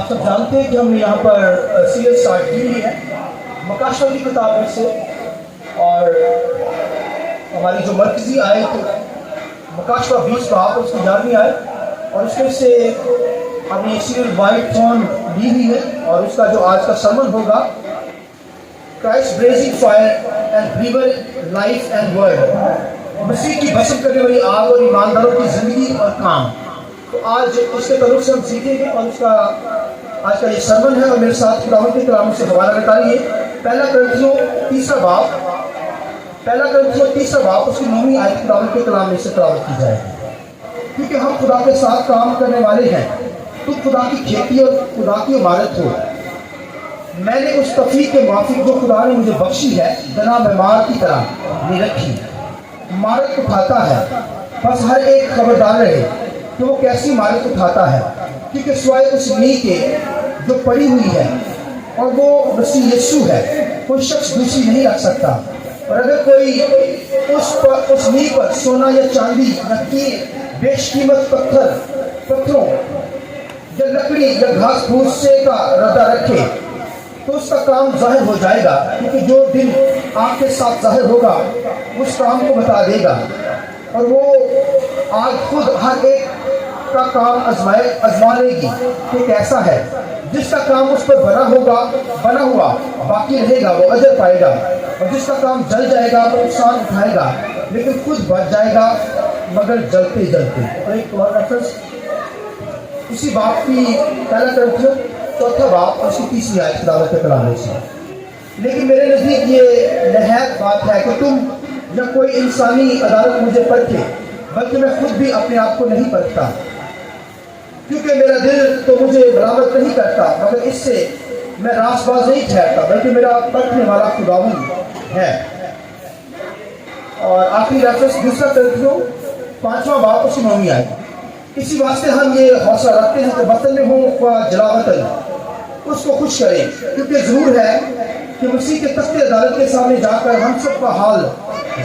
آپ سب جانتے ہیں کہ ہم نے یہاں پر سیریز اسٹارٹ کی ہوئی ہے مکاشفہ کی کتاب میں سے، اور ہماری جو مرکزی آیت مکاشفہ 20 باب اس کی 11ویں آیت، اور اس میں سے ہم نے سیریل وائٹ تھرون لی ہوئی ہے، اور اس کا جو آج کا سرمن ہوگا Christ breathing fire and believer life and world, مسیح کی بسم کرنے والی آگ اور ایمانداروں کی زندگی اور کام۔ تو آج اس کے تعلق سے ہم سیکھیں گے، اور اس کا آج کا یہ سرمن ہے، اور میرے ساتھ خداوند کے کلام سے حوالہ نکالیے پہلا کرنتھیوں 3 باب، اس کی 9ویں آیت خداوند کے کلام میں سے تلاوت کی جائے گی، کیونکہ ہم خدا کے ساتھ کام کرنے والے ہیں، تو خدا کی کھیتی اور خدا کی عمارت ہو۔ میں نے اس توفیق کے موافق جو خدا نے مجھے بخشی ہے بنا بیمار کی طرح نہیں رکھی، عمارت اٹھاتا ہے، بس ہر ایک خبردار رہے کہ وہ کیسی عمارت اٹھاتا ہے، کیونکہ سوائے اس نیک کے جو پڑی ہوئی ہے اور وہ مسیح یسوع ہے، کوئی شخص دوسری نہیں رکھ سکتا۔ اور اگر کوئی اس نیک پر سونا یا چاندی یا بیش قیمت پتھروں یا لکڑی یا گھاس پھوس سے کا ردہ رکھے تو اس کا کام ظاہر ہو جائے گا، کیونکہ جو دن آگ کے ساتھ ظاہر ہوگا اس کام کو بتا دے گا، اور وہ آگ خود ہر ایک کا کام آزما لے گی کہ کیسا ہے۔ جس کا کام اس پر بنا ہوا باقی رہے گا وہ اجر پائے گا، اور جس کا کام جل جائے گا وہ نقصان اٹھائے گا، لیکن خود بچ جائے گا مگر جلتے جلتے۔ اور ایک اور ریفرنس اسی باب کی پہلا کرنتھیوں 4 باب اور اس کی 30ویں آیت خداوند کے کلام میں سے۔ لیکن میرے نزدیک یہ نہایت بات ہے کہ تم یا کوئی انسانی عدالت مجھے پرکھے، بلکہ میں خود بھی اپنے آپ کو نہیں پرکھتا، کیونکہ میرا دل تو مجھے برابر نہیں کرتا، مگر اس سے میں راست باز نہیں ٹھہرتا، بلکہ میرا پرکھنے والا خداوند ہے۔ اور آخری ریفرنس 2 کرنتھیوں 5 باب اس کی 9ویں آیت۔ اسی واسطے ہم یہ حوصلہ رکھتے ہیں کہ وطن میں ہوں خواہ جلا وطن، اس کو خوش کریں، کیونکہ ضرور ہے کہ مسیح کے تخت عدالت کے سامنے جا کر ہم سب کا حال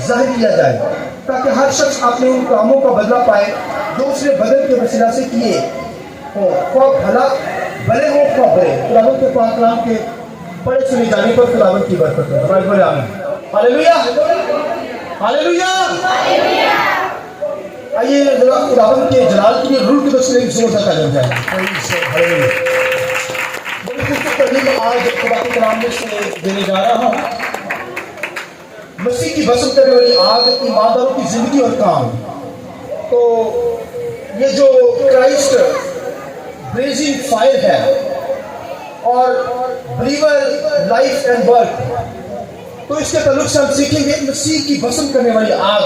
ظاہر کیا جائے، تاکہ ہر شخص اپنے ان کاموں کا بدلہ پائے جو اس نے بدن کے وسیلہ سے کیے ہوں، خواہ بھلے ہوں خواہ برے۔ خداوند کے پاک کلام کے پڑھے سنے جانے پر خداوند کی برکت ہو۔ بولے آمین۔ ہاللیلویا، ہاللیلویا۔ آئیے ذرا خداوند کے جلال کے لیے روح کی بخشش ایک زور سے قدم جائے۔ ہاللیلویا۔ بڑی خوبصورت تعلیم آج خدا کے کلام میں سے دینے جا رہا ہوں، مسیح کی بسم کرنے والی آگ، ایمانداروں کی زندگی اور کام۔ تو یہ جو کرائسٹ بریزنگ فائر ہے اور بلیور لائف اینڈ ورک، تو اس کے تعلق سے ہم سیکھیں گے مسیح کی بسم کرنے والی آگ۔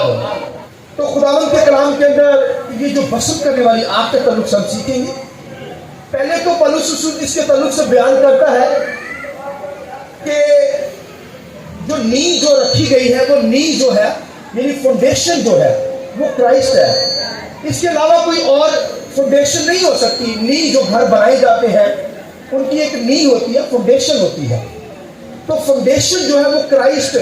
تو خداوند کے کلام کے اندر یہ جو بسم کرنے والی آگ کے تعلق سے ہم سیکھیں گے۔ پہلے تو پولس رسول اس کے تعلق سے بیان کرتا ہے کہ جو نیو جو رکھی گئی ہے، وہ نیو جو ہے یعنی فاؤنڈیشن جو ہے وہ کرائسٹ ہے، اس کے علاوہ کوئی اور فاؤنڈیشن نہیں ہو سکتی۔ نیو جو گھر بنائے جاتے ہیں ان کی ایک نیو ہوتی ہے، فاؤنڈیشن ہوتی ہے، تو فاؤنڈیشن جو ہے وہ کرائسٹ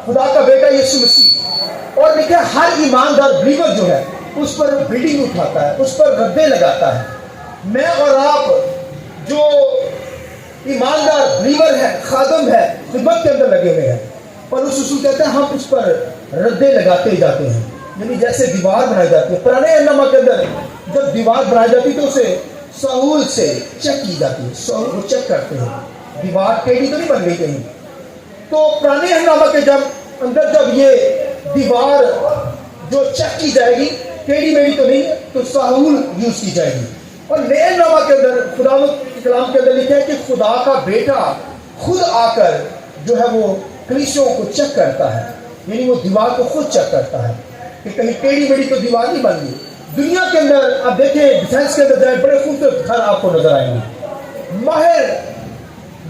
خدا کا بیٹا یسوع مسیح، اور لکھا ہے ہر ایماندار بلیور جو ہے اس پر بلڈنگ اٹھاتا ہے، اس پر ردے لگاتا ہے۔ میں اور آپ جو ایماندار بلیور ہے، خادم ہے، خدمت کے اندر لگے ہوئے ہیں، اور اس رسول کہتے ہیں ہم اس پر ردے لگاتے جاتے ہیں، یعنی جیسے دیوار بنائی جاتی ہے۔ پرانے نامہ کے اندر جب دیوار بنائی جاتی تو اسے سہول سے چیک کی جاتی ہے، سہول وہ چیک کرتے ہیں دیوار ٹیڑھی تو نہیں بن گئی کہیں۔ تو پرانے نامہ کے اندر جب یہ دیوار جو چیک کی جائے گی ٹیڑھی میڑھی تو نہیں ہے، تو سہول یوز کی جائے گی۔ اور نئے نامہ کے اندر خداوند کے کلام کے اندر لکھا ہے کہ خدا کا بیٹا خود آ کر جو ہے وہ کلیسیوں کو چیک کرتا ہے، یعنی وہ دیوار کو خود چیک کرتا ہے کہ کہیں ٹیڑھی میڑھی تو دیوار نہیں بن گئی۔ دنیا کے اندر آپ دیکھیں ڈیفینس کے اندر جائیں، بڑے خوبصورت گھر آپ کو نظر آئیں گے۔ ماہر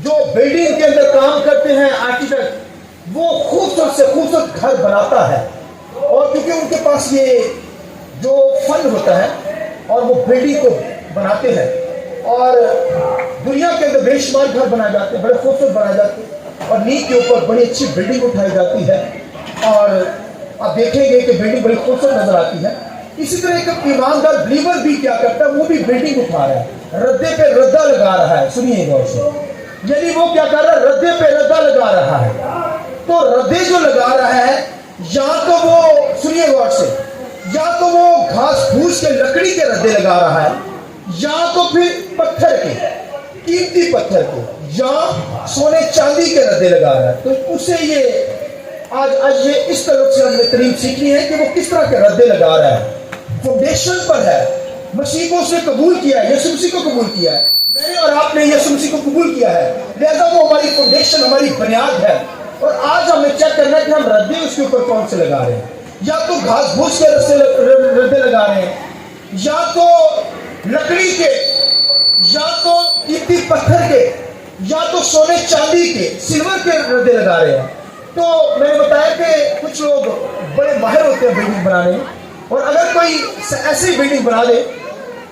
جو بلڈنگ کے اندر کام کرتے ہیں، آرکیٹیکٹ، وہ خوبصورت سے خوبصورت گھر بناتا ہے، اور کیونکہ ان کے پاس یہ جو فن ہوتا ہے اور وہ بلڈنگ کو بناتے ہیں، اور دنیا کے اندر بے شمار گھر بنائے جاتے ہیں، بڑے خوبصورت بنائے جاتے ہیں، اور نیو کے اوپر بڑی اچھی بلڈنگ اٹھائی جاتی ہے، اور آپ دیکھیں گے کہ بلڈنگ بڑی خوبصورت نظر آتی ہے۔ اسی طرح ایک ایماندار بلیور بھی کیا کرتا ہے, وہ بھی بلڈنگ اٹھا رہا ہے, ردے پہ ردہ لگا رہا ہے. سنیے غور سے, یعنی وہ کیا کر رہا ہے, ردے پہ ردہ لگا رہا ہے. تو ردے جو لگا رہا ہے, یا تو وہ, سنیے غور سے, یا تو وہ گھاس پھوس کے لکڑی کے ردے لگا رہا ہے, یا تو پھر پتھر کے, قیمتی پتھر کے, یا سونے چاندی کے ردے لگا رہا ہے. تو اسے یہ آج یہ اس طرح سے ہم نے ترین سیکھی ہے کہ وہ کس طرح کے ردے لگا رہا ہے. فاؤنڈیشن پر ہے, مسیح کو اس نے قبول کیا ہے, یسوع مسیح کو قبول کیا ہے, میں نے اور آپ نے یسوع مسیح کو قبول کیا ہے, لہذا وہ ہماری فاؤنڈیشن, ہماری بنیاد ہے. اور آج ہمیں چیک کرنا ہے کہ ہم ردے اس کے اوپر کون سے لگا رہے ہیں. یا تو گھاس پھوس کے ردے لگا رہے ہیں, یا تو لکڑی کے, یا تو قیمتی پتھر کے, یا تو سونے چاندی کے, سلور کے ردے لگا رہے ہیں. تو میں نے بتایا کہ کچھ لوگ بڑے ماہر ہوتے ہیں بلڈنگ بنانے میں, اور اگر کوئی ایسی بلڈنگ بنا دے,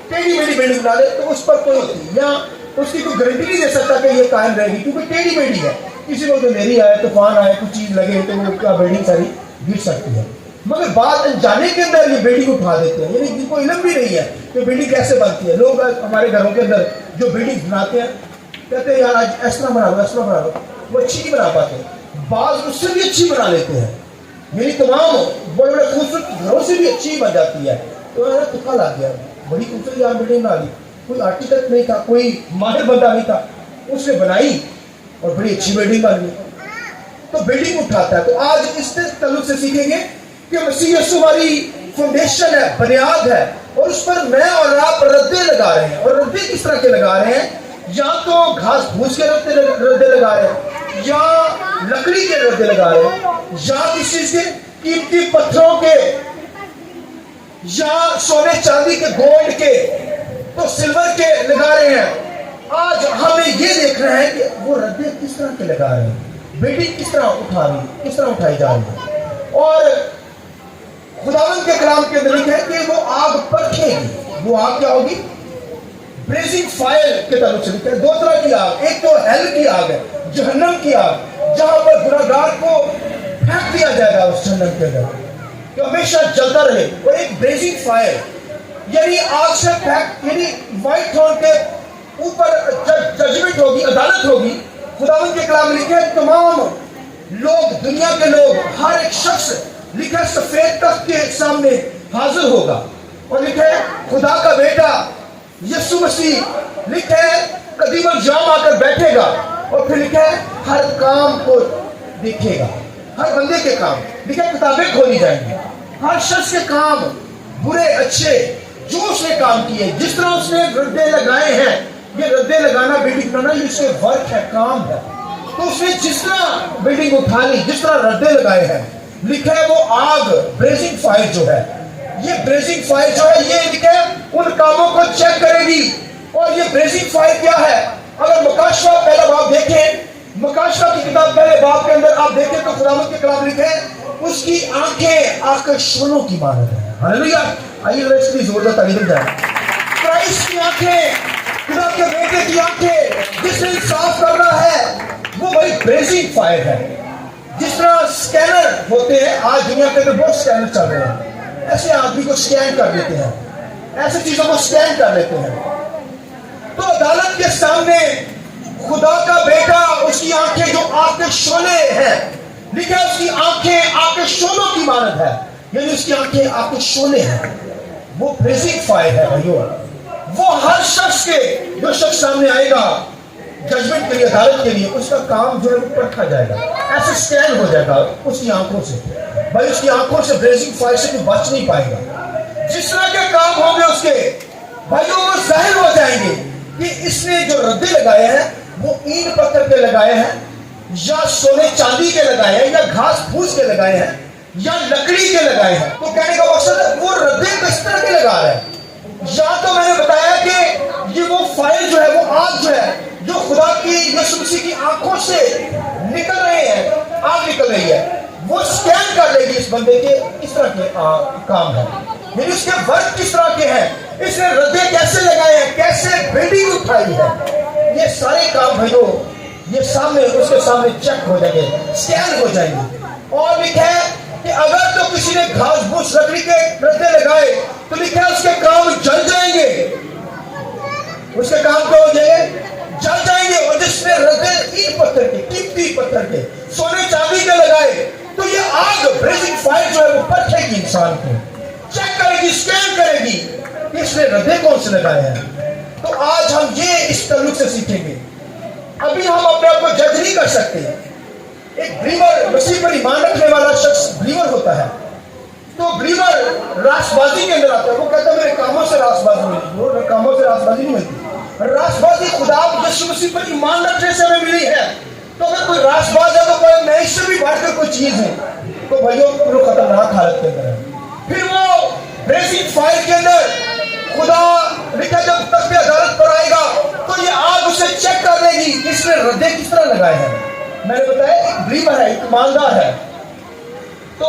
ٹیڑھی میڑھی بلڈنگ بنا دے, تو اس پر کوئی ہوتی ہے, یا اس کی کوئی گارنٹی نہیں دے سکتا کہ یہ قائم رہے گی, کیونکہ ٹیڑھی میڑھی ہے. کسی کو تو میری آئے, طوفان آئے, کچھ چیز لگے تو وہ کیا بلڈنگ ساری گر سکتی ہے. مگر بات انجانے کے اندر یہ بلڈنگ اٹھا دیتے ہیں, یعنی جن کو علم بھی نہیں ہے کہ بلڈنگ کیسے بنتی ہے. لوگ ہمارے گھروں کے اندر جو بلڈنگ بناتے ہیں کہتے ہیں یار آج اس طرح بنا لو, اس طرح بنا لو, وہ اچھی نہیں بنا پاتے. بعض اس سے بھی اچھی بنا لیتے ہیں, میری تمام بڑے بڑے خوبصورت گھروں سے بھی اچھی بن جاتی ہے. تو میرا تکا لگ گیا, بڑی خوبصورت یار بلڈنگ بنا لی, کوئی آرکیٹیکٹ نہیں تھا, کوئی ماہر بندہ نہیں تھا, اس نے بنائی اور بڑی اچھی بلڈنگ بن گئی. تو بلڈنگ اٹھاتا ہے. تو آج اس تعلق سے سیکھیں گے کہ مسیح یسوع ہماری فاؤنڈیشن ہے, بنیاد ہے, اور اس پر میں اور آپ ردے لگا رہے ہیں. اور ردے کس طرح کے لگا رہے ہیں, یا تو گھاس پھوس کے ردے لگا رہے ہیں, یا لکڑی کے ردے لگا رہے ہیں, یا کسی چیز کے قیمتی پتھروں کے, یا سونے چاندی کے, گولڈ کے, تو سلور کے لگا رہے ہیں. آج ہمیں یہ دیکھنا ہے کہ وہ ردے کس طرح کے لگا رہے ہیں, بلڈنگ کس طرح اٹھا رہی ہے, کس طرح اٹھائی جا رہی ہے. اور خداوند کے کلام کے اندر لکھا ہے کہ وہ آگ پرکھے گی. وہ آگ کیا ہوگی, بریزنگ فائر کے تعلق سے لکھا ہے. دو طرح کی آگ, ایک تو ہیل کی آگ ہے, جہنم کی آگ, جہاں پر گناہگار کو پھینک دیا جائے گا اس جہنم کے اندر کہ ہمیشہ جلتا رہے. اور ایک بریزنگ فائر, یعنی آگ سے پھینک, یعنی وائٹ تھرون کے اوپر ججمنٹ ہوگی, عدالت ہوگی. خداوند کے کلام میں لکھا ہے تمام لوگ, دنیا کے لوگ, ہر ایک شخص لکھا ہے سفید تخت کے سامنے حاضر ہوگا. اور لکھا ہے خدا کا بیٹا یسوع مسیح, لکھا ہے قدیم الجام آ کر بیٹھے گا, اور پھر لکھا ہے ہر کام کو دیکھے گا, ہر بندے کے کام. لکھا ہے کتابیں کھولی جائیں گی, ہر شخص کے کام, برے اچھے, جو اس نے کام کیے, جس طرح اس نے ردے لگائے ہیں. یہ ردے لگانا, بلڈنگ بنانا, یہ اس کے ورک ہے, کام ہے. تو اس نے جس طرح بلڈنگ اٹھا لی, جس طرح ردے لگائے ہیں, لکھا ہے وہ آگ, بریزنگ فائر جو ہے, یہ بریزنگ فائر جو ہے, یہ لکھا ہے ان کاموں کو چیک کرے گی. اور یہ بریزنگ فائر کیا ہے, اگر مکاشفہ پہلا باب دیکھیں, مکاشفہ کی کتاب پہلے باب کے اندر آپ دیکھیں تو خداوند کے کلام لکھے ہیں اس کی آنکھیں آکشونوں کی مانند ہیں. ہاللیلویہ. آئیے ذرا اس کی زوردار تعریف جائیں. کرائسٹ کی آنکھیں, خدا کے بیٹے کی آنکھیں, جس نے انصاف کرنا ہے, وہ بڑی بریزنگ فائر ہے. جس طرح سکینر ہوتے ہیں, آج دنیا کے اندر بہت سکینر چل رہے ہیں, ایسے آدمی کو سکین کر لیتے ہیں, ایسے چیزوں کو سکین کر لیتے ہیں. تو عدالت کے سامنے خدا کا بیٹا, اس کی آنکھیں جو آگ کے شعلے ہیں, لکھا ہے اس کی آنکھیں آگ کے شعلوں کی مانند ہے, یعنی اس کی آنکھیں آگ کے شعلے ہیں. وہ بریزنگ فائر ہے بھائیو. وہ ہر شخص کے, جو شخص سامنے آئے گا ججمنٹ کے لیے, عدالت کے لیے, اس کا کام جو ہے وہ پرکھا جائے گا, ایسے سکین ہو جائے گا اس کی آنکھوں سے. بھائی اس کی آنکھوں سے بریزنگ فائر سے کوئی بچ نہیں پائے گا. جس طرح کے کام ہوں گے اس کے, بھائیو وہ ظاہر ہو جائیں گے کہ اس نے جو ردے لگائے ہیں وہ اینٹ پتھر کے لگائے ہیں, یا سونے چاندی کے لگائے ہیں, یا گھاس پھوس کے لگائے ہیں, یا لکڑی کے لگائے ہیں. تو کہنے کا مقصد ہے وہ ردے کس طرح کے لگا رہے ہیں. یا تو میں نے بتایا کہ یہ وہ فائر جو ہے, وہ آگ جو ہے, جو خدا کی, یسوع مسیح کی آنکھوں سے نکل رہے ہیں, آگ نکل رہی ہے, وہ سکین کر لے گی اس بندے کے کس طرح کے کام ہے, یعنی اس کے ورک کس طرح کے ہیں, اس نے ردے کیسے لگائے ہیں, کیسے بلڈنگ اٹھائی ہے. یہ سارے کام بھائیو یہ سامنے, اس کے سامنے چیک ہو جائیں گے, سکین ہو جائیں گے. اور لکھا ہے کہ اگر تو کسی نے گھاس پھوس لکڑی کے رتے لگائے تو لکھا ہے اس کے کام جل جائیں گے، اس کے کام کیا ہو جائیں گے؟ جل جائیں گے۔ اور جس نے رتے اینٹ پتھر کے، قیمتی پتھر کے، سونے چاندی کے لگائے تو یہ آگ بریزنگ فائر جو ہے وہ پرکھے گی، انسان کو چیک کرے گی، سکین کرے گی کہ اس نے ردے کون سے لگائے ہیں۔ تو آج ہم یہ اس تعلق سے سیکھیں گے۔ ابھی ہم اپنے آپ کو جج نہیں کر سکتے۔ ایک بلیور، مسیح پر ایمان رکھنے والا شخص بلیور ہوتا ہے، تو بلیور راست بازی کے اندر آتا ہے۔ وہ کہتا ہے میرے کاموں سے راست بازی ملتی، وہ کاموں سے راست بازی نہیں ملتی۔ راست بازی خدا یسوع مسیح پر ایمان رکھنے سے ہمیں ملی ہے۔ تو اگر کوئی راست باز ہے تو میں اس سے بھی بڑھ کر کوئی چیز ہوں، تو بھائیوں وہ خطرناک حالت کے اندر ہے۔ پھر وہ بریزنگ فائر کے اندر خدا لکھا جب تخت عدالت پر آئے گا تو یہ آگ اسے چیک کر لے گی کہ اس نے ردے کس طرح لگائے ہیں۔ میں نے بتایا ایک بلیور ہے، ایک ایماندار ہے۔ تو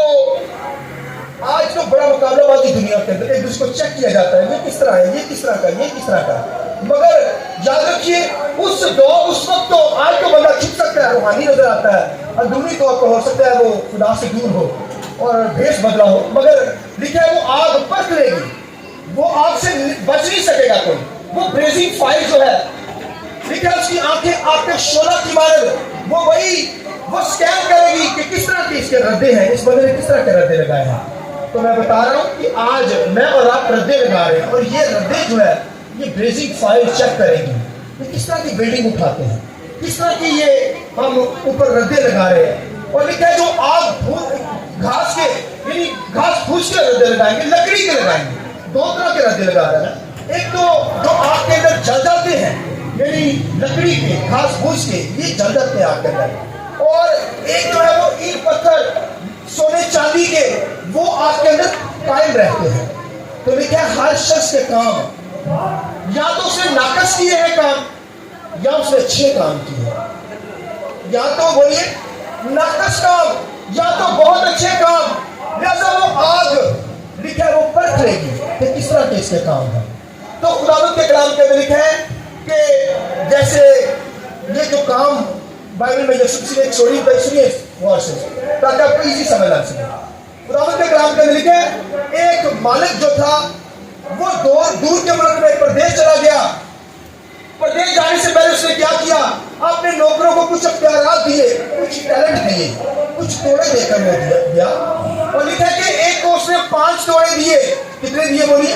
آج تو بڑا مقابلہ بازی دنیا کے اندر، ایک دوسرے کو چیک کیا جاتا ہے، یہ کس طرح ہے، یہ کس طرح کا، یہ کس طرح کا۔ مگر یاد رکھیے اس وقت تو آج تو بندہ چھپ سکتا ہے، روحانی نظر آتا ہے، اندرونی طور پر ہو سکتا ہے وہ خدا سے دور ہو اور بھیس بدلا ہو، مگر لکھا ہے وہ آگ پرکھ لے گی، وہ آگ سے بچ نہیں سکے گا کوئی۔ وہ بریزنگ فائر جو ہے لکھا ہے اس کی آنکھیں آگ کے شعلہ کی مانند، وہ سکین کرے گی کہ کس طرح کے اس کے ردے ہیں، اس بندے نے کس طرح کے ردے لگائے ہیں۔ تو میں بتا رہا ہوں کہ آج میں اور آپ ردے لگا رہے ہیں، اور یہ ردے جو ہے یہ بریزنگ فائر چیک کرے گی کہ کس طرح کی بلڈنگ اٹھاتے ہیں، کس طرح کی یہ ہم اوپر ردے لگا رہے ہیں۔ اور لکھا ہے جو آگ گھاس کے یعنی گھاس پھوس کے ردے لگائیں گے، لکڑی کے لگائیں گے، دو طرح کے ردے لگا رہے ہیں۔ ایک تو جو آگ کے اندر جل جاتے ہیں، یعنی لکڑی کے، گھاس پھوس کے، یہ جل جاتے ہیں آگ کے اندر۔ اور ایک جو ہے وہ اینٹ پتھر، سونے چاندی کے، وہ آگ کے اندر قائم رہتے ہیں۔ تو لکھا ہے ہر شخص کے کام یا تو اس نے ناقص کیے ہیں کام، یا اس نے اچھے کام کیے ہیں۔ یا تو بولیے ناقص کام یا تو بہت اچھے کام، لہذا وہ آگ لکھا ہے وہ پرکھ لے گی کہ کس طرح کے اس کے کام ہیں۔ تو خداوند کے کلام کے اندر لکھا ہے کہ جیسے یہ جو کام بائبل میں یسوع مسیح نے ایک سٹوری بتائی، سنیے غور سے تاکہ آپ کو ایزی سمجھ لگ سکے۔ خداوند کے کلام کے اندر لکھا ہے ایک مالک جو تھا وہ دور کے ملک میں پردیش چلا گیا۔ پردیش جانے سے پہلے اس نے کیا کیا؟ اپنے نوکروں کو کچھ اختیارات دیے، کچھ ٹیلنٹ دیے، کچھ توڑے دے کر وہ دیا۔ اور لکھا ہے کہ ایک کو اس نے 5 توڑے دیے۔ کتنے دیے بولیے؟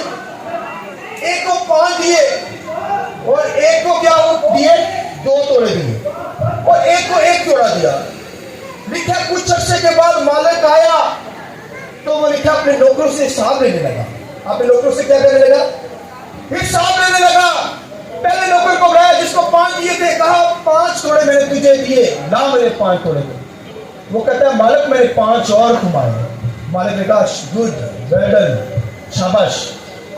ایک کو 5 دیے، اور ایک کو کیا دیے؟ 2 توڑے دیے، اور ایک کو 1 توڑا دیا۔ لکھا کچھ عرصے کے بعد مالک آیا تو وہ لکھا اپنے نوکروں سے حساب لینے لگا۔ اپنے نوکروں سے کیا کرنے لگا؟ حساب لینے لگا۔ پہلے نوکر کو گیا جس کو 5 دیے تھے، کہا 5 توڑے میں نے تجھے دیے، لا میرے 5 توڑے دے۔ وہ کہتا ہے مالک میں نے 5 اور کمائے۔ مالک نے کہا گڈ، ویل ڈن، شاباش،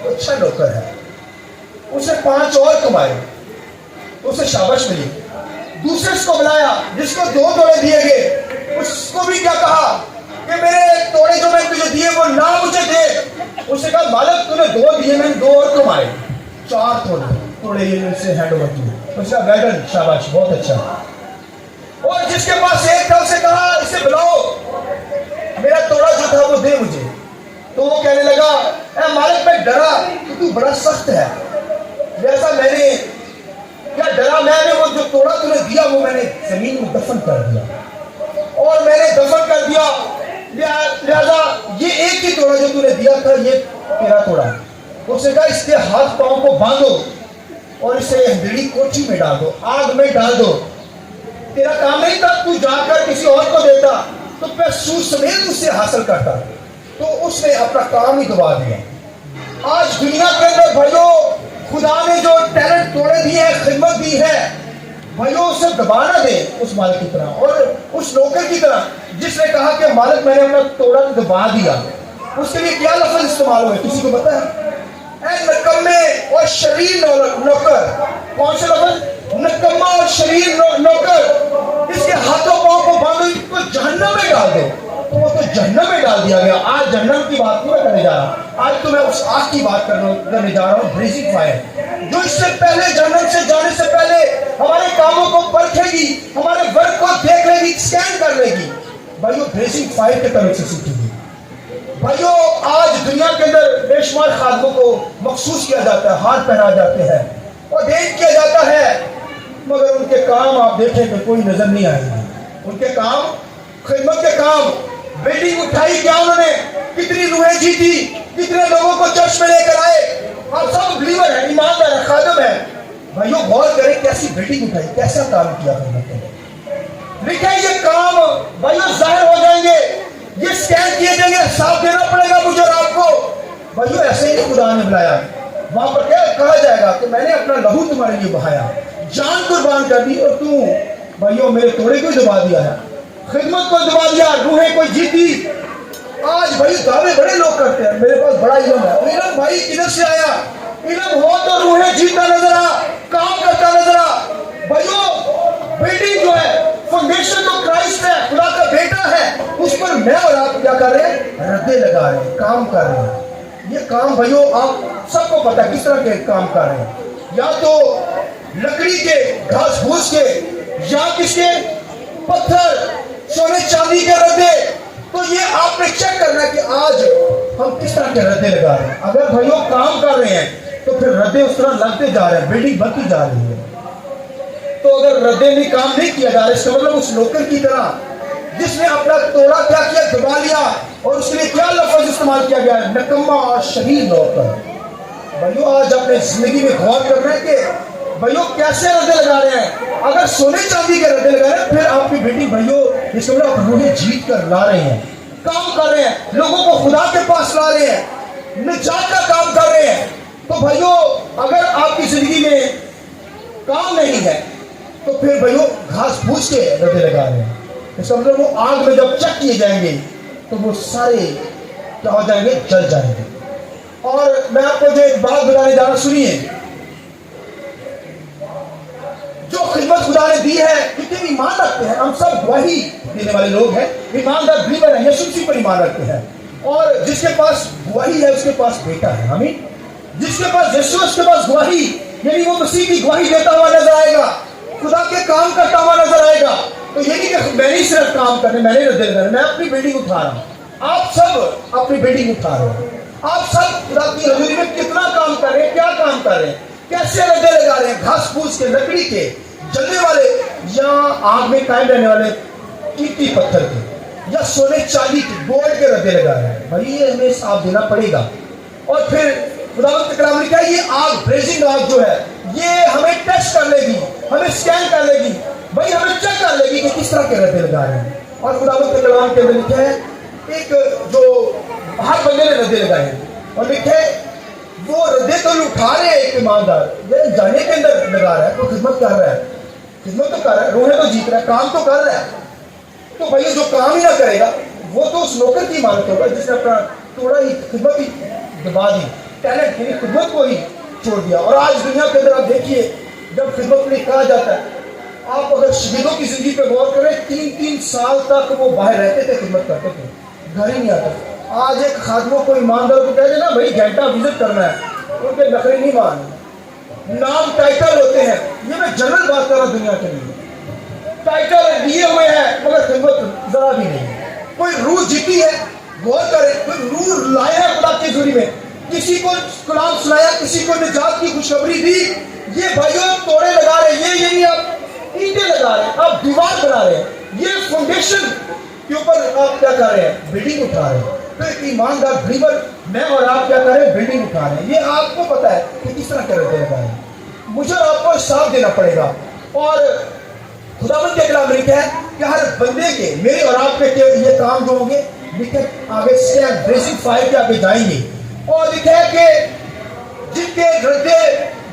اچھا نوکر ہے۔ اسے 5 اور کمائے، اسے شاباش ملی۔ دوسرے اس کو بلایا جس کو 2 توڑے دیے گئے، اس کو بھی کیا کہا کہ میرے توڑے جو میں تجھے دیے وہ نہ مجھے دے۔ اس نے کہا مالک تو نے 2 دیے، میں نے 2 اور کمائے، 4 توڑے یہ سے ہینڈ اوور کیے۔ اس کا ویڈن، شاباش، بہت اچھا۔ اور جس کے پاس 1 تھا اسے کہا اسے بلاؤ، میرا توڑا جو تھا وہ دے مجھے۔ تو وہ کہنے لگا اے مالک میں ڈرا کہ تو بڑا سخت ہے، جیسا میں نے کیا ڈرا، میں نے وہ جو توڑا تو نے دیا وہ میں نے زمین میں دفن کر دیا، اور میں نے دفن کر دیا، لہذا یہ ایک ہی توڑا جو تو نے دیا تھا یہ تیرا توڑا۔ اس نے کہا اس کے ہاتھ پاؤں کو باندھو اور اسے اندھیری کوٹھی میں ڈال دو، آگ میں ڈال دو۔ تیرا کام نہیں تھا، تو جا کر کسی اور کو دیتا تو پھر سود سمیت اس سے حاصل کرتا، تو اس نے اپنا کام ہی دبا دیا۔ آج دنیا کے اندر بھائیوں خدا نے جو ٹیلنٹ توڑے دیے ہیں، خدمت دی ہے، بھائیوں اسے دبا نہ دے اس مالک کی طرح اور اس نوکر کی طرح جس نے کہا کہ مالک میں نے اپنا توڑا دبا دیا۔ اس کے لیے کیا لفظ استعمال ہوئے کسی کو پتا ہے؟ اے نکمے اور شریر نوکر۔ کون سے لفظ؟ نکما اور شریر نوکر، اس کے ہاتھوں پاؤں کو باندھو، اس کو جہنم میں ڈال دو۔ تو وہ تو جہنم میں ڈال دیا گیا۔ آج جہنم کی بات نہیں میں کرنے جا رہا، آج تو میں اس آگ کی بات کرنے جا رہا ہوں، بریزنگ فائر، جو اس سے پہلے جہنم سے جانے سے پہلے ہمارے کاموں کو پرکھے گی، ہمارے ورک کو دیکھ لے گی، سکین کر لے گی بھائیو بریزنگ فائر کے طرف سے سیکھیں گے. بھائیو آج دنیا کے اندر بے شمار خادموں کو مخصوص کیا جاتا ہے، ہاتھ پہنا جاتے ہیں اور دین کیا جاتا ہے، مگر ان کے کام آپ دیکھیں کہ کوئی نظر نہیں آئے گا. ان کے کام، خدمت کے کام، بلڈنگ اٹھائی کیا انہوں نے، کتنی روحیں جیتی، کتنے لوگوں کو چرچ میں لے کر آئے. آپ سب بلیور ہیں، ایماندار ہیں، خادم ہیں. بھائیو غور کریں کیسی بلڈنگ اٹھائی، کیسا کام کیا خدمت نے. لکھیں یہ کام بھائیو ظاہر ہو جائیں گے، یہ سکین کیے جائیں گے، حساب دینا پڑے گا مجھے اور آپ کو. بھائیو ایسے ہی خدا نے بلایا، وہاں پر کیا کہا جائے گا کہ میں نے اپنا لہو تمہارے لیے بہایا، جان قربان کر دی، اور تو بھائیو میرے توڑے کو دبا دیا ہے، خدمت کو دبا دیا، روحیں کو جیتی. آج بھائی دعوے بڑے لوگ کرتے ہیں میرے پاس بڑا علم ہے. علم بھائی کدھر سے آیا؟ علم ہو تو روحیں جیتا نظر آ، کام کرتا نظر آ. بھائیو بلڈنگ جو ہے، فاؤنڈیشن تو کرائسٹ ہے، خدا کا بیٹا ہے، اس پر میں اور آپ کیا کر رہے ہیں؟ ردے لگا رہے ہیں، کام کر رہے ہیں. یہ کام بھائیو آپ سب کو پتا کس طرح کے کام کر رہے ہیں، یا تو لکڑی کے، گھاس پھوس کے، یا کس کے، پتھر، سونے چاندی کے ردے. تو یہ آپ نے چیک کرنا ہے کہ آج ہم کس طرح کے ردے لگا رہے ہیں. اگر بھائیو کام کر رہے ہیں تو پھر ردے اس طرح لگتے جا رہے ہیں، بلڈنگ بنتی جا رہی ہے. تو اگر ردے میں کام نہیں کیا جا رہا، اس کا مطلب اس نوکر کی طرح جس نے اپنا توڑا کیا کیا، دبا لیا، اور اس کے لیے کیا لفظ استعمال کیا گیا ہے؟ نکما اور شریر نوکر. بھائیو آج اپنے زندگی میں غور کرنا ہے کہ بھائیو کیسے ردے لگا رہے ہیں. اگر سونے چاندی کے ردے لگا رہے ہیں، پھر آپ کی بلڈنگ بھائیو اس میں آپ روحیں جیت کر لا رہے ہیں، کام کر رہے ہیں، لوگوں کو خدا کے پاس لا رہے ہیں، نجات کا کام کر رہے ہیں. تو بھائیو اگر آپ کی زندگی میں کام نہیں ہے تو پھر بھائیو گھاس پھوس کے ردے لگا رہے ہیں. اس کا مطلب وہ آگ میں جب چیک کیے جائیں گے تو وہ سارے کیا ہو جائیں گے؟ جل جائیں گے. اور میں آپ کو جو ایک بات بتانے جا رہا، سنیے. جو خدمت خدا نے دی ہے، کتنے ایمان رکھتے ہیں، ہم سب گواہی دینے والے لوگ ہیں، ایماندار بلیور ہیں، یسوع مسیح پر ایمان رکھتے ہیں. اور جس کے پاس گواہی ہے اس کے پاس بیٹا ہے. آمین. جس کے پاس یسوع، اس کے پاس گواہی، یعنی وہ مسیح کی گواہی دیتا ہوا نظر آئے گا، خدا کے کام کرتا ہوا نظر آئے گا. تو یہ نہیں کہ میں نہیں صرف کام کرنے، میں نہیں ردے لگانے، میں اپنی بلڈنگ اٹھا رہا ہوں. آپ سب اپنی بلڈنگ اٹھا رہے ہیں. آپ سب خدا کی حضوری میں کتنا کام کر رہے ہیں، کیا کام کر رہے ہیں، کیسے ردے لگا رہے ہیں؟ گھاس پھوس کے، لکڑی کے، جلنے والے، یا آگ میں قائم رہنے والے قیمتی پتھر کے، یا سونے چاندی کے، گولڈ کے ردے لگا رہے ہیں. بھائی یہ ہمیں صاف دینا پڑے گا. اور پھر خداوند کے کلام نے کہا یہ آگ، بریزنگ آگ جو ہے، یہ ہمیں ٹیسٹ کر لے گی، ہمیں سکین کر لے گی، بھائی ہمیں چیک کر لے گی کہ کس طرح کے ردے لگا رہے ہیں. اور خداوند کے کلام کے اندر لکھا ہے ایک جو ہر بندے نے ردے لگائے ہیں، اور لکھے وہ ردے تو اٹھا رہے ہیں، ایک ایماندار یہ جانے کے اندر لگا رہا ہے، تو خدمت کر رہا ہے، خدمت تو کر رہا ہے، روحیں تو جیت رہا ہے، کام تو کر رہا ہے. تو بھائی جو کام ہی نہ کرے گا وہ تو اس نوکر کی عمارت ہوگا جس نے اپنا توڑا ہی، خدمت ہی دبا دی، ٹیلنٹ یعنی خدمت کو ہی چھوڑ دیا. اور آج دنیا کے اندر آپ دیکھیے جب خدمت میں کہا جاتا ہے، آپ اگر شہیدوں کی زندگی پہ غور کریں، 3 سال تک وہ باہر رہتے تھے، خدمت کرتے تھے، گھر ہی نہیں آتا. آج ایک خادموں کو، ایماندار کو کہہ دے نا بھائی گھنٹہ وزٹ کرنا ہے، ان کے نخرے نہیں ماننے. نام ٹائٹل ہوتے ہیں، یہ میں جنرل بات کر رہا ہوں، دنیا کے لیے ٹائٹل دیے ہوئے ہیں مگر خدمت ذرا بھی نہیں. کوئی روح جیتی ہے، غور کرے، کوئی روح لایا ہے خدا کی حضوری میں، کسی کو کلام سنایا، کسی کو نجات کی خوشخبری دی. یہ بھائیوں توڑے لگا رہے ہیں، یہ نہیں آپ اینٹیں لگا رہے ہیں، آپ دیوار بنا رہے ہیں، یہ فاؤنڈیشن کے اوپر آپ کیا کر رہے ہیں؟ بلڈنگ اٹھا رہے ہیں. تو ایک ایماندار بلیور میں اور آپ کیا کر رہے ہیں؟ بلڈنگ اٹھا رہے ہیں. یہ آپ کو پتا ہے کہ کس طرح کے ردے لگا رہے ہیں. مجھے اور آپ کو حساب دینا پڑے گا. اور خداوند کے کلام میں لکھا ہے کہ ہر بندے کے، میرے اور آپ کے یہ کام جو ہوں گے، لکھے آگے سٹینڈ بریزنگ فائر کے آگے جائیں گے. اور لکھا ہے کہ جن کے ردے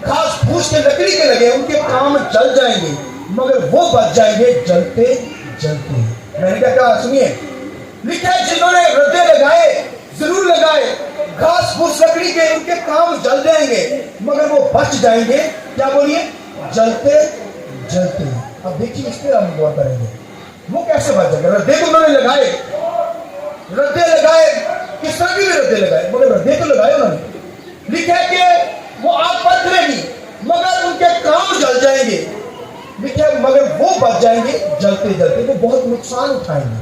گھاس پھوس کے، لکڑی کے لگے، ان کے کام جل جائیں گے مگر وہ بچ جائیں گے جلتے جلتے. میں نے کہا سنیے، لکھا ہے جنہوں نے ردے لگائے، ضرور لگائے، گھاس پھوس لکڑی کے، ان کے کام جل جائیں گے مگر وہ بچ جائیں گے، کیا بولیے؟ جلتے جلتے. اب دیکھیے اس پہ ہم غور کریں گے، وہ کیسے بچ جائے گا؟ ردے کو انہوں نے لگائے، ردے لگائے، کس طرح کے ردے لگائے مگر ردے تو لگائے انہوں نے. لکھا ہے کہ وہ آگ پتھرے گی مگر ان کے کام جل جائیں گے. لکھا ہے مگر وہ بچ جائیں گے جلتے جلتے. وہ بہت نقصان اٹھائیں گے.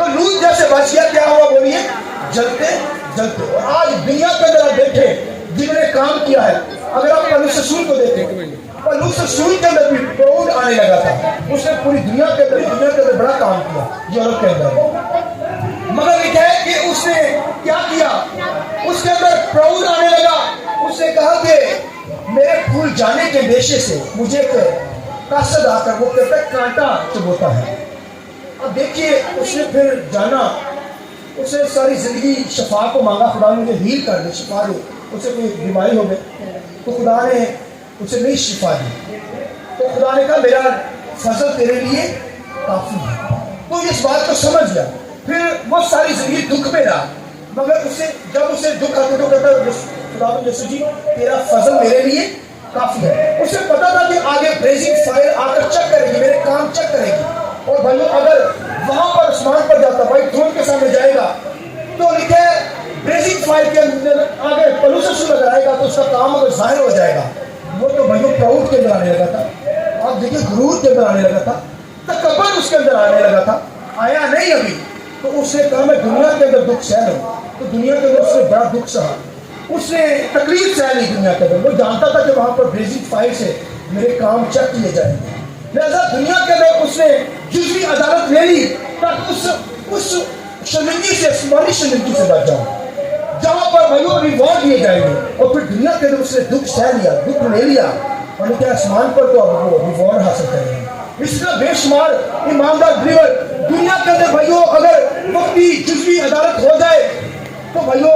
تو لوط جیسے بچ گیا، کیا ہوا بولیے؟ جلتے جلتے۔ اور آج دنیا کے اندر آپ دیکھیں جنہوں نے کام کیا ہے، اگر آپ پولس رسول کو دیکھیں، پولس رسول کے اندر بھی پراؤڈ آنے لگا تھا، اس نے پوری دنیا کے اندر بڑا کام کیا یورپ کے اندر، مگر یہ ہے کہ اس نے کیا کیا؟ اس کے اندر پراؤڈ آنے لگا۔ اس نے کہا کہ میرے پھول جانے کے اندیشے سے مجھے ایک قاصد آ کر وہ کہتا ہے کانٹا چبوتا ہے۔ اب دیکھیے اس نے پھر جانا، اسے ساری زندگی شفا کو مانگا، خدا مجھے ہیل کر دے، شفا دے، اسے کوئی بیماری ہو گئی تو خدا نے اسے نہیں شفا دی، تو خدا نے کہا میرا فضل تیرے لیے کافی ہے۔ تو اس بات کو سمجھ گیا، پھر وہ ساری زندگی دکھ میں رہا، مگر جب اسے دکھ آتے تو کہتا خدا یسوع جی تیرا فضل میرے لیے کافی ہے۔ اسے پتا تھا کہ آگے بریزنگ فائر آ کر چیک کرے گی، میرے کام چیک کرے گی، اور بھائیو اگر وہاں پر آسمان پر جاتا، بھائی تھرون کے سامنے جائے گا تو لکھے بریزنگ فائر کے اندر آگے پولس رسول اگر آئے گا تو اس کا کام اگر ظاہر ہو جائے گا۔ وہ تو بھائیو پراؤڈ کے اندر آنے لگا تھا، آپ دیکھیے غرور کے اندر آنے لگا تھا، تکبر اس کے اندر آنے لگا تھا، آیا نہیں ابھی تو اس نے کہا میں دنیا کے اندر دکھ سہ لوں، تو دنیا کے اندر اس نے بڑا دکھ سہا، اس نے تکلیف سہ لی دنیا کے اندر۔ وہ جانتا تھا کہ وہاں پر بریزنگ فائر سے میرے کام چیک کیے جائیں گے، لہذا دنیا کے اندر اس نے جزوی عدالت لے لی تاکہ اس شرمندگی سے، آسمانی شرمندگی سے بچ جاؤں جہاں پر بھائیو ریوارڈ دیے جائیں گے۔ اور پھر دنیا کے اندر اس نے دکھ سہ لیا، دکھ لے لیا، اور کہ آسمان پر تو اب وہ ریوارڈ حاصل کریں گے۔ اس طرح بے شمار ایماندار بلیور دنیا کے اندر بھائیو اگر وقتی جزوی عدالت ہو جائے تو بھائیو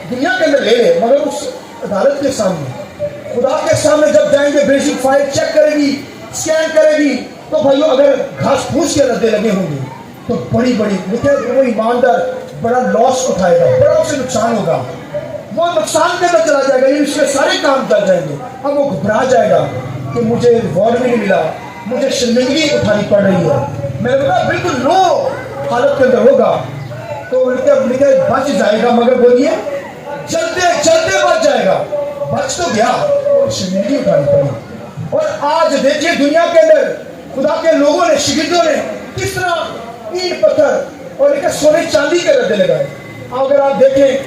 دنیا کے اندر لے لے، مگر اس عدالت کے سامنے، خدا کے سامنے جب جائیں گے، بریزنگ فائر چیک کرے گی، اسکین کرے گی، تو بھائیو اگر گھاس پھوس کے ردے لگے ہوں گے تو بڑی لکھے وہ ایماندار بڑا لاس اٹھائے گا، بڑا اسے نقصان ہوگا، وہ نقصان کے اندر چلا جائے گا، یہ اس کے سارے کام چل جائیں گے۔ اب وہ گھبرا جائے گا کہ مجھے ریوارڈ بھی نہیں ملا، مجھے شرمندگی اٹھانی پڑ رہی ہے، میں نے کہا بالکل لو حالت کے اندر ہوگا، تو لکھے بچ جائے گا، مگر بولیے چلتے چلتے بچ جائے گا، بچ تو گیا اور شرمندگی اٹھانی پڑی۔ اور آج دیکھیے دنیا کے اندر خدا کے لوگوں نے، شاگردوں نے کس طرح اینٹ پتھر اور سونے چاندی کے ردے لگائے۔ اگر آپ دیکھیں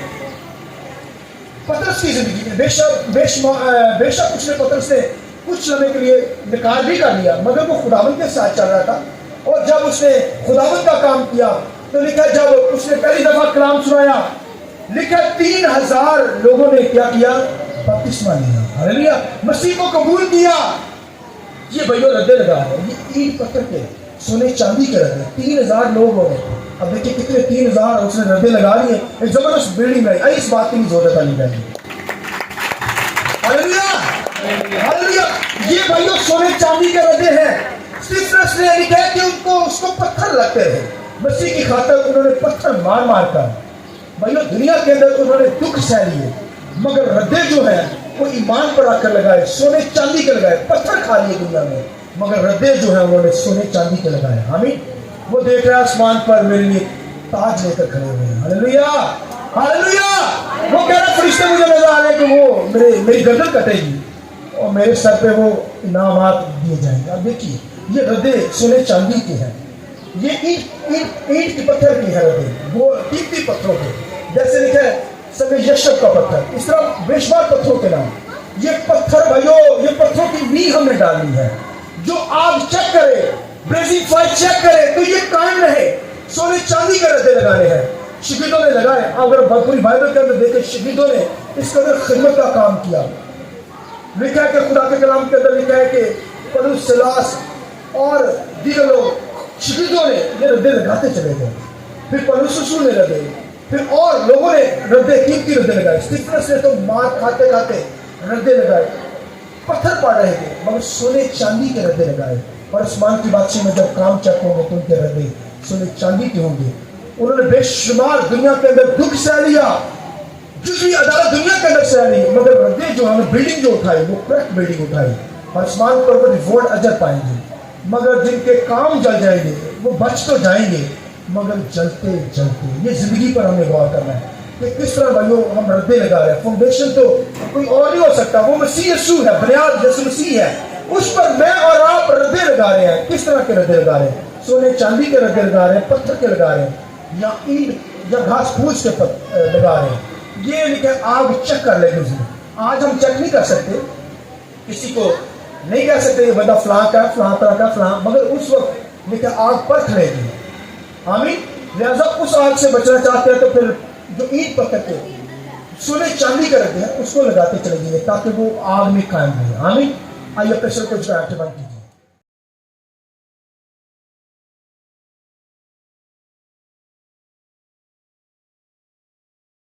پترس کی زندگی میں بے شک اس نے پترس نے کچھ لمحے کے لیے نکار بھی کر لیا، مگر وہ خداوند کے ساتھ چل رہا تھا، اور جب اس نے خداوند کا کام کیا تو لکھا جب اس نے پہلی دفعہ کلام سنایا، لکھا 3000 لوگوں نے کیا بپتسمہ لیا، ہاللیلویہ، مسیح کو قبول کیا۔ یہ بھائیو ردے لگا ہے، یہ اینٹ پتھر کے سونے چاندی کے ردے، 3000 لوگ ہو گئے۔ اب دیکھیں کتنے 3000 اس نے ردے لگا لیے، ایک زبردست بلڈنگ ہے، اس بات کی نہیں ضرورت نہیں ہے۔ ہاللیلویہ ہاللیلویہ، یہ بھائیو سونے چاندی کے ردے ہیں، صرف نے لکھا ہے کہ ان کو اس کو پتھر لگتے رہے، مسیح کی خاطر انہوں نے پتھر مار مار کر بھائیو دنیا کے اندر انہوں نے دکھ سہ لیے، مگر ردے جو ہیں وہ ایمان پر آ کر لگائے، سونے چاندی کے لگائے، پتھر کھا لیے دنیا میں، مگر ردے جو ہیں انہوں نے سونے چاندی کے لگائے۔ آمین۔ وہ دیکھ رہے ہیں آسمان پر میرے لیے تاج لے کر کھڑے ہوئے ہیں، ہاللیلویہ ہاللیلویہ۔ وہ کہہ رہے فرشتے مجھے نظر آ رہے ہیں کہ وہ میری گردن کٹے گی اور میرے سر پہ وہ انعامات دیے جائیں گے۔ اب دیکھیے یہ ردے سونے چاندی کے ہیں، یہ اینٹ کی پتھر کی ہے ردے، وہ قیمتی پتھروں کے، جیسے لکھا ہے سب یشب کا پتھر، اس طرح بے شمار پتھروں کے نام۔ یہ پتھر بھائیو، یہ پتھروں کی نیل ہم نے ڈالی ہے، جو آگ چیک کرے، بریزنگ فائر چیک کرے تو یہ قائم رہے۔ سونے چاندی کے ردے لگانے ہیں، شاگردوں نے لگائے۔ اگر پوری بائبل کے اندر دیکھیں شاگردوں نے اس کے اندر خدمت کا کام کیا۔ لکھا ہے کہ خدا کے کلام کے اندر لکھا ہے کہ پولس، سیلاس اور دیگر لوگ شاگردوں نے یہ ردے لگاتے چلے گئے، پھر پولس رسول نے ردے، پھر اور لوگوں نے ردے، قیمتی ردے لگائے۔ اسطفانس نے تو مار کھاتے کھاتے ردے لگائے، پتھر پڑ رہے تھے مگر سونے چاندی کے ردے لگائے۔ اور آسمان کی بادشاہی میں جب کام چیک ہوں گے تو ان کے ردے سونے چاندی کے ہوں گے۔ انہوں نے بے شمار دنیا کے اندر دکھ سہ لیا، جزوی عدالت دنیا کے اندر سہ لی، مگر ردے جو ہم نے بلڈنگ جو اٹھائی وہ کریکٹ بلڈنگ اٹھائی، اور آسمان پر وہ ریوارڈ اجر پائیں گے۔ مگر جن کے کام جل جائیں گے وہ بچ تو جائیں گے مگر جلتے جلتے۔ یہ زندگی پر ہمیں غور کرنا ہے کہ کس طرح بھائیو ہم ردے لگا رہے ہیں۔ فاؤنڈیشن تو کوئی اور نہیں ہو سکتا، وہ مسیح یسوع ہے، بنیاد یسوع مسیح ہے، اس پر میں اور آپ ردے لگا رہے ہیں۔ کس طرح کے ردے لگا رہے ہیں؟ سونے چاندی کے ردے لگا رہے ہیں، پتھر کے لگا رہے ہیں۔ یا اینٹ یا گھاس پھوس کے پر لگا رہے ہیں. یہ لکھا ہے آگ چیک کر لے گی. آج ہم چیک نہیں کر سکتے, کسی کو نہیں کہہ سکتے یہ بندہ فلاں کا فلاں طرح کا فلاں, مگر اس وقت لکھا آگ پرکھ لے گی. آمین. لہذا اس آگ سے بچنا چاہتے ہیں تو پھر جو اینٹ پکڑتے ہیں سونے چاندی کا رکھتے ہیں اس کو لگاتے چلے جائیے تاکہ وہ آگ میں قائم رہے. آمین. آئیے پریشر کو جو ہے